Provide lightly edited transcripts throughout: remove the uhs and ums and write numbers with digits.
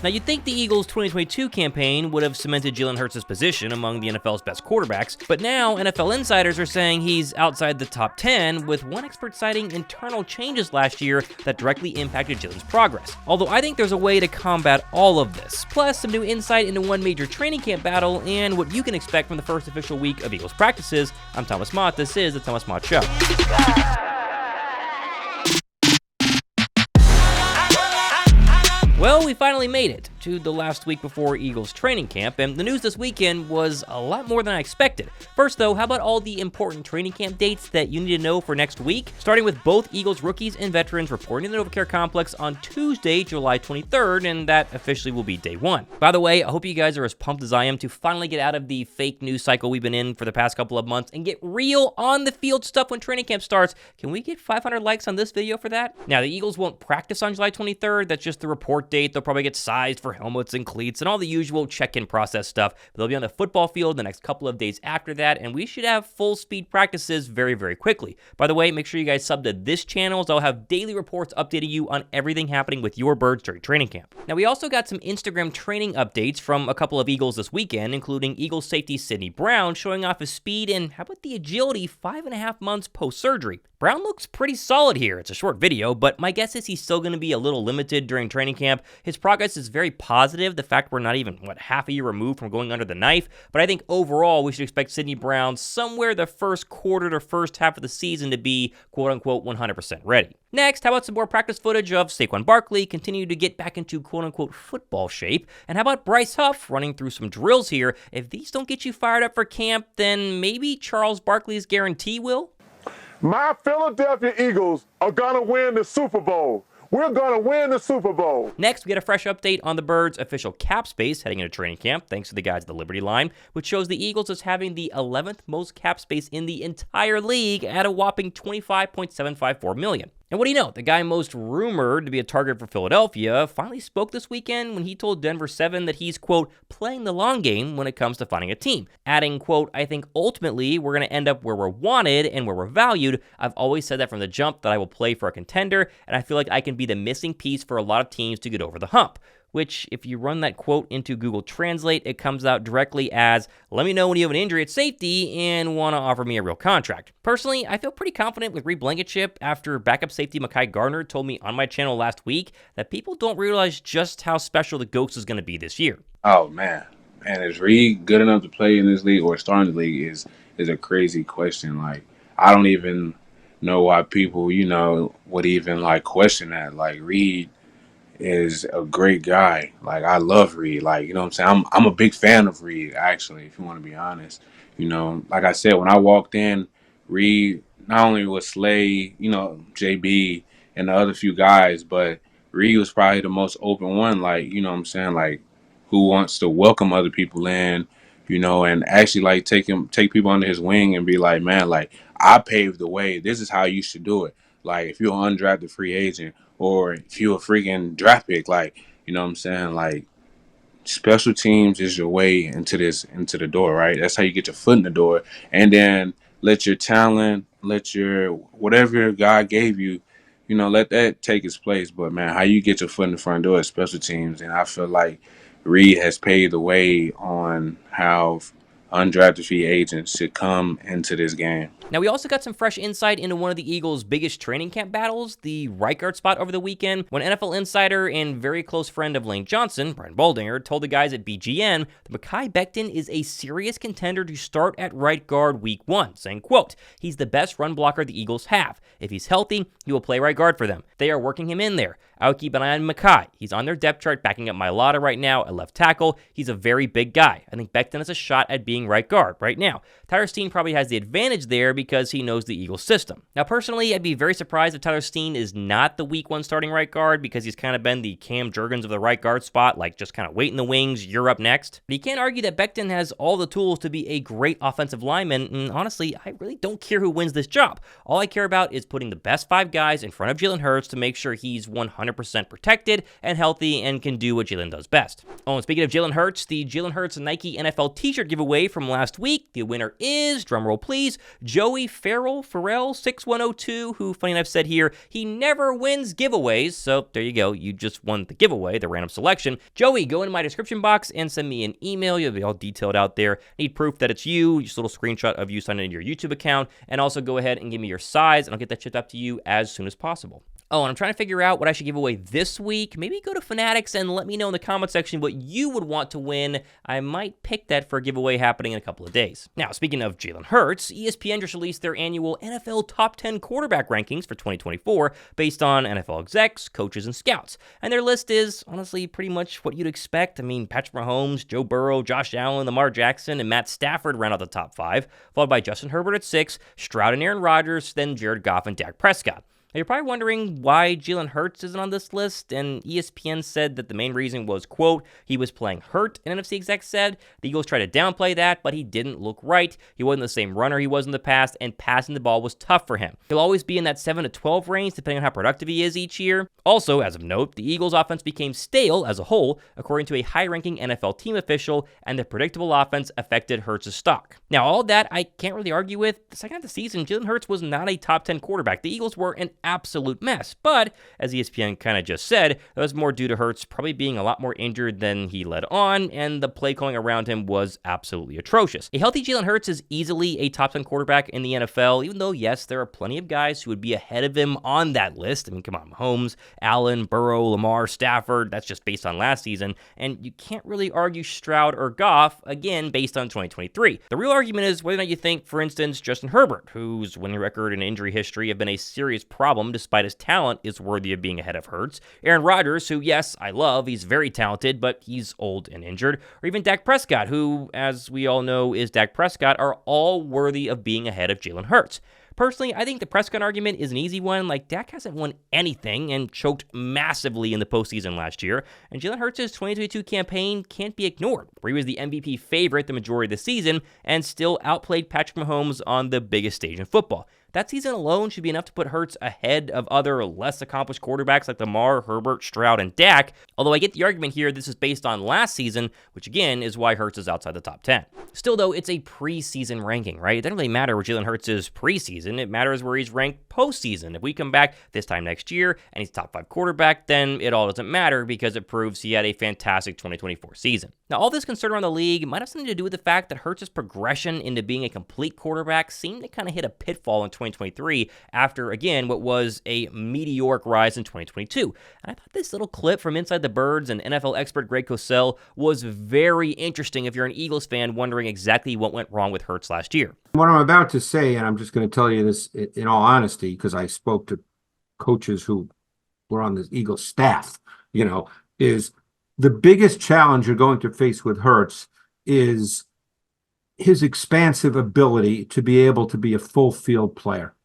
Now, you'd think the Eagles' 2022 campaign would have cemented Jalen Hurts' position among the NFL's best quarterbacks, but now NFL insiders are saying he's outside the top 10, with one expert citing internal changes last year that directly impacted Jalen's progress. Although I think there's a way to combat all of this, plus some new insight into one major training camp battle and what you can expect from the first official week of Eagles practices. I'm Thomas Mott. This is the Thomas Mott Show. Well, we finally made it to the last week before Eagles training camp, and the news this weekend was a lot more than I expected. First though, how about all the important training camp dates that you need to know for next week? Starting with both Eagles rookies and veterans reporting to the NovaCare Complex on Tuesday, July 23rd, and that officially will be day one. By the way, I hope you guys are as pumped as I am to finally get out of the fake news cycle we've been in for the past couple of months and get real on-the-field stuff when training camp starts. Can we get 500 likes on this video for that? Now, the Eagles won't practice on July 23rd. That's just the report date. They'll probably get sized for helmets and cleats and all the usual check-in process stuff. But they'll be on the football field the next couple of days after that, and we should have full-speed practices very, very quickly. By the way, make sure you guys sub to this channel, as I'll have daily reports updating you on everything happening with your birds during training camp. Now, we also got some Instagram training updates from a couple of Eagles this weekend, including Eagles safety Sidney Brown showing off his speed and how about the agility 5.5 months post-surgery. Brown looks pretty solid here. It's a short video, but my guess is he's still going to be a little limited during training camp. His progress is very positive, the fact we're not even, half a year removed from going under the knife, but I think overall we should expect Sidney Brown somewhere the first quarter to first half of the season to be quote-unquote 100% ready. Next, how about some more practice footage of Saquon Barkley continue to get back into quote-unquote football shape? And how about Bryce Huff running through some drills here? If these don't get you fired up for camp, then maybe Charles Barkley's guarantee will? My Philadelphia Eagles are going to win the Super Bowl. We're going to win the Super Bowl. Next, we get a fresh update on the Birds' official cap space heading into training camp, thanks to the guys at the Liberty Line, which shows the Eagles as having the 11th most cap space in the entire league at a whopping $25.754 million. And what do you know? The guy most rumored to be a target for Philadelphia finally spoke this weekend when he told Denver 7 that he's, quote, playing the long game when it comes to finding a team. Adding, quote, I think ultimately we're going to end up where we're wanted and where we're valued. I've always said that from the jump that I will play for a contender, and I feel like I can be the missing piece for a lot of teams to get over the hump. Which, if you run that quote into Google Translate, it comes out directly as, let me know when you have an injury at safety and want to offer me a real contract. Personally, I feel pretty confident with Blankenship after backup safety Mekhi Garner told me on my channel last week that people don't realize just how special the Ghost is going to be this year. Oh, man. Is Reed good enough to play in this league or start in the league is a crazy question. Like, I don't even know why people, would even, question that. Like, Reed is a great guy. Like, I love Reed. Like, you know what I'm saying? I'm a big fan of Reed, actually, if you want to be honest. Like I said, when I walked in, Reed not only was Slay, JB and the other few guys, but Reed was probably the most open one, like, you know what I'm saying? Like, who wants to welcome other people in, and actually, like, take people under his wing and be like, man, like, I paved the way. This is how you should do it. Like, if you're an undrafted free agent, or if you're a freaking draft pick, like, you know what I'm saying? Like, special teams is your way into the door, right? That's how you get your foot in the door. And then let your talent, whatever God gave you, let that take its place. But, man, how you get your foot in the front door is special teams. And I feel like Reed has paved the way on how undrafted free agents should come into this game. Now, we also got some fresh insight into one of the Eagles' biggest training camp battles, the right guard spot over the weekend, when NFL insider and very close friend of Lane Johnson, Brian Baldinger, told the guys at BGN that Mekhi Becton is a serious contender to start at right guard week 1, saying, quote, he's the best run blocker the Eagles have. If he's healthy, he will play right guard for them. They are working him in there. I would keep an eye on Mekhi. He's on their depth chart backing up Mailata right now at left tackle. He's a very big guy. I think Becton has a shot at being right guard right now. Tyler Steen probably has the advantage there because he knows the Eagles system. Now, personally, I'd be very surprised if Tyler Steen is not the week 1 starting right guard because he's kind of been the Cam Jurgens of the right guard spot, like just kind of wait in the wings, you're up next. But you can't argue that Becton has all the tools to be a great offensive lineman, and honestly, I really don't care who wins this job. All I care about is putting the best 5 guys in front of Jalen Hurts to make sure he's 100% protected and healthy and can do what Jalen does best. Oh, and speaking of Jalen Hurts, the Jalen Hurts Nike NFL t-shirt giveaway from last week. The winner is, drumroll please, Joey Farrell 6102, who, funny enough, said here, he never wins giveaways. So there you go. You just won the giveaway, the random selection. Joey, go into my description box and send me an email. You'll be all detailed out there. Need proof that it's you, just a little screenshot of you signing into your YouTube account, and also go ahead and give me your size, and I'll get that shipped out to you as soon as possible. Oh, and I'm trying to figure out what I should give away this week. Maybe go to Fanatics and let me know in the comment section what you would want to win. I might pick that for a giveaway happening in a couple of days. Now, speaking of Jalen Hurts, ESPN just released their annual NFL Top 10 quarterback rankings for 2024 based on NFL execs, coaches, and scouts. And their list is, honestly, pretty much what you'd expect. I mean, Patrick Mahomes, Joe Burrow, Josh Allen, Lamar Jackson, and Matt Stafford round out the top 5, followed by Justin Herbert at 6, Stroud and Aaron Rodgers, then Jared Goff and Dak Prescott. Now, you're probably wondering why Jalen Hurts isn't on this list, and ESPN said that the main reason was, quote, he was playing hurt, an NFC exec said. The Eagles tried to downplay that, but he didn't look right. He wasn't the same runner he was in the past, and passing the ball was tough for him. He'll always be in that 7 to 12 range, depending on how productive he is each year. Also, as of note, the Eagles' offense became stale as a whole, according to a high-ranking NFL team official, and the predictable offense affected Hurts' stock. Now, all that I can't really argue with. The second half of the season, Jalen Hurts was not a top 10 quarterback. The Eagles were an absolute mess. But, as ESPN kind of just said, that was more due to Hurts probably being a lot more injured than he led on, and the play calling around him was absolutely atrocious. A healthy Jalen Hurts is easily a top 10 quarterback in the NFL, even though, yes, there are plenty of guys who would be ahead of him on that list. I mean, come on, Mahomes, Allen, Burrow, Lamar, Stafford, that's just based on last season, and you can't really argue Stroud or Goff, again, based on 2023. The real argument is whether or not you think, for instance, Justin Herbert, whose winning record and injury history have been a serious problem despite his talent, is worthy of being ahead of Hurts. Aaron Rodgers, who, yes, I love, he's very talented, but he's old and injured. Or even Dak Prescott, who, as we all know, is Dak Prescott, are all worthy of being ahead of Jalen Hurts. Personally, I think the Prescott argument is an easy one. Like, Dak hasn't won anything and choked massively in the postseason last year, and Jalen Hurts' 2022 campaign can't be ignored, where he was the MVP favorite the majority of the season and still outplayed Patrick Mahomes on the biggest stage in football. That season alone should be enough to put Hurts ahead of other less accomplished quarterbacks like Lamar, Herbert, Stroud, and Dak, although I get the argument here this is based on last season, which again is why Hurts is outside the top 10. Still though, it's a preseason ranking, right? It doesn't really matter where Jalen Hurts is preseason, it matters where he's ranked postseason. If we come back this time next year and he's top 5 quarterback, then it all doesn't matter because it proves he had a fantastic 2024 season. Now, all this concern around the league might have something to do with the fact that Hurts' progression into being a complete quarterback seemed to kind of hit a pitfall in 2023 after, again, what was a meteoric rise in 2022. And I thought this little clip from Inside the Birds and NFL expert Greg Cosell was very interesting if you're an Eagles fan wondering exactly what went wrong with Hurts last year. What I'm about to say, and I'm just going to tell you this in all honesty, because I spoke to coaches who were on the Eagles staff, is the biggest challenge you're going to face with Hurts is his expansive ability to be able to be a full field player.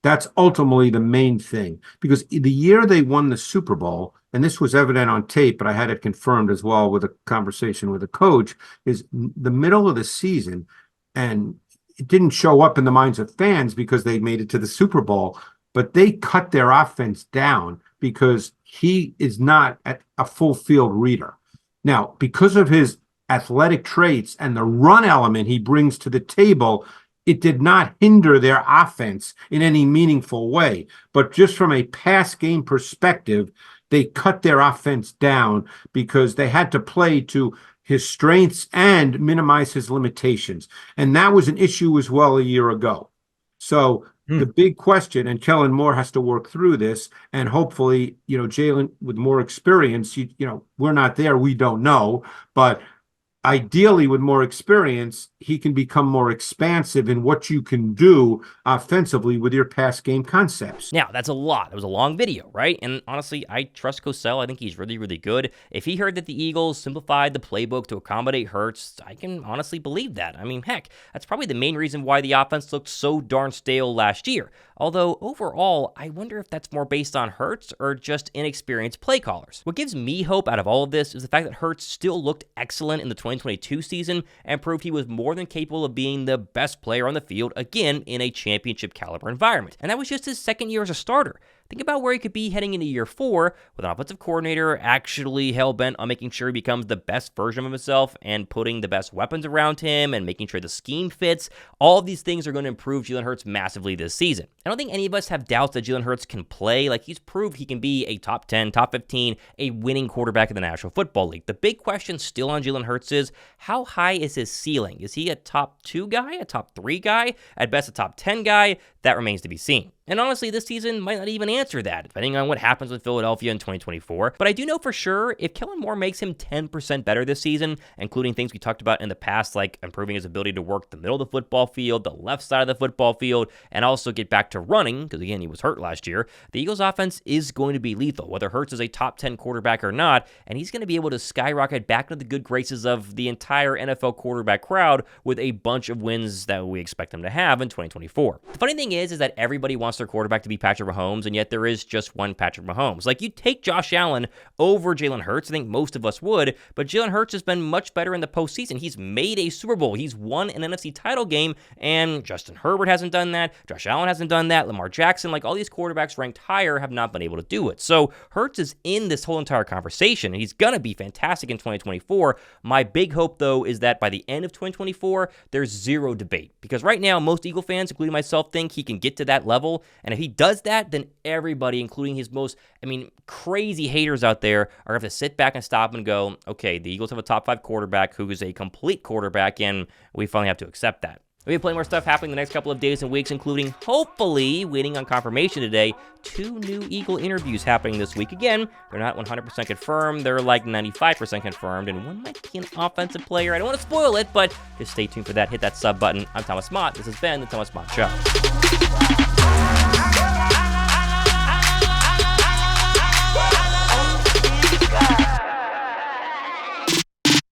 That's ultimately the main thing, because the year they won the Super Bowl, and this was evident on tape, but I had it confirmed as well with a conversation with a coach, is the middle of the season, and it didn't show up in the minds of fans because they made it to the Super Bowl, but they cut their offense down because he is not a full field reader. Now, because of his athletic traits and the run element he brings to the table, it did not hinder their offense in any meaningful way. But just from a pass game perspective, they cut their offense down because they had to play to his strengths and minimize his limitations. And that was an issue as well a year ago. So the big question, and Kellen Moore has to work through this, and hopefully, Jalen with more experience, we're not there, we don't know, but ideally with more experience, he can become more expansive in what you can do offensively with your pass game concepts. Now, that's a lot. It was a long video, right? And honestly, I trust Cosell. I think he's really, really good. If he heard that the Eagles simplified the playbook to accommodate Hurts, I can honestly believe that. I mean, heck, that's probably the main reason why the offense looked so darn stale last year. Although, overall, I wonder if that's more based on Hurts or just inexperienced play callers. What gives me hope out of all of this is the fact that Hurts still looked excellent in the 2022 season and proved he was more than capable of being the best player on the field, again, in a championship caliber environment. And that was just his second year as a starter. think about where he could be heading into year 4 with an offensive coordinator actually hell-bent on making sure he becomes the best version of himself and putting the best weapons around him and making sure the scheme fits. All of these things are going to improve Jalen Hurts massively this season. I don't think any of us have doubts that Jalen Hurts can play. Like, he's proved he can be a top 10, top 15, a winning quarterback in the National Football League. The big question still on Jalen Hurts is, how high is his ceiling? Is he a top 2 guy, a top 3 guy, at best a top 10 guy? That remains to be seen. And honestly, this season might not even answer that, depending on what happens with Philadelphia in 2024. But I do know for sure, if Kellen Moore makes him 10% better this season, including things we talked about in the past, like improving his ability to work the middle of the football field, the left side of the football field, and also get back to running, because again, he was hurt last year, the Eagles offense is going to be lethal, whether Hurts is a top 10 quarterback or not, and he's going to be able to skyrocket back into the good graces of the entire NFL quarterback crowd with a bunch of wins that we expect him to have in 2024. The funny thing is that everybody wants their quarterback to be Patrick Mahomes, and yet there is just one Patrick Mahomes. Like, you'd take Josh Allen over Jalen Hurts. I think most of us would, but Jalen Hurts has been much better in the postseason. He's made a Super Bowl. He's won an NFC title game, and Justin Herbert hasn't done that. Josh Allen hasn't done that. Lamar Jackson, like all these quarterbacks ranked higher, have not been able to do it. So Hurts is in this whole entire conversation, and he's going to be fantastic in 2024. My big hope, though, is that by the end of 2024, there's zero debate, because right now, most Eagle fans, including myself, think he can get to that level, and if he does that, then everybody, including his most, crazy haters out there, are going to have to sit back and stop and go, okay, the Eagles have a top 5 quarterback who is a complete quarterback, and we finally have to accept that. We have plenty more stuff happening the next couple of days and weeks, including, hopefully, waiting on confirmation today, 2 new Eagle interviews happening this week. Again, they're not 100% confirmed. They're like 95% confirmed, and one might be an offensive player. I don't want to spoil it, but just stay tuned for that. Hit that sub button. I'm Thomas Mott. This has been The Thomas Mott Show.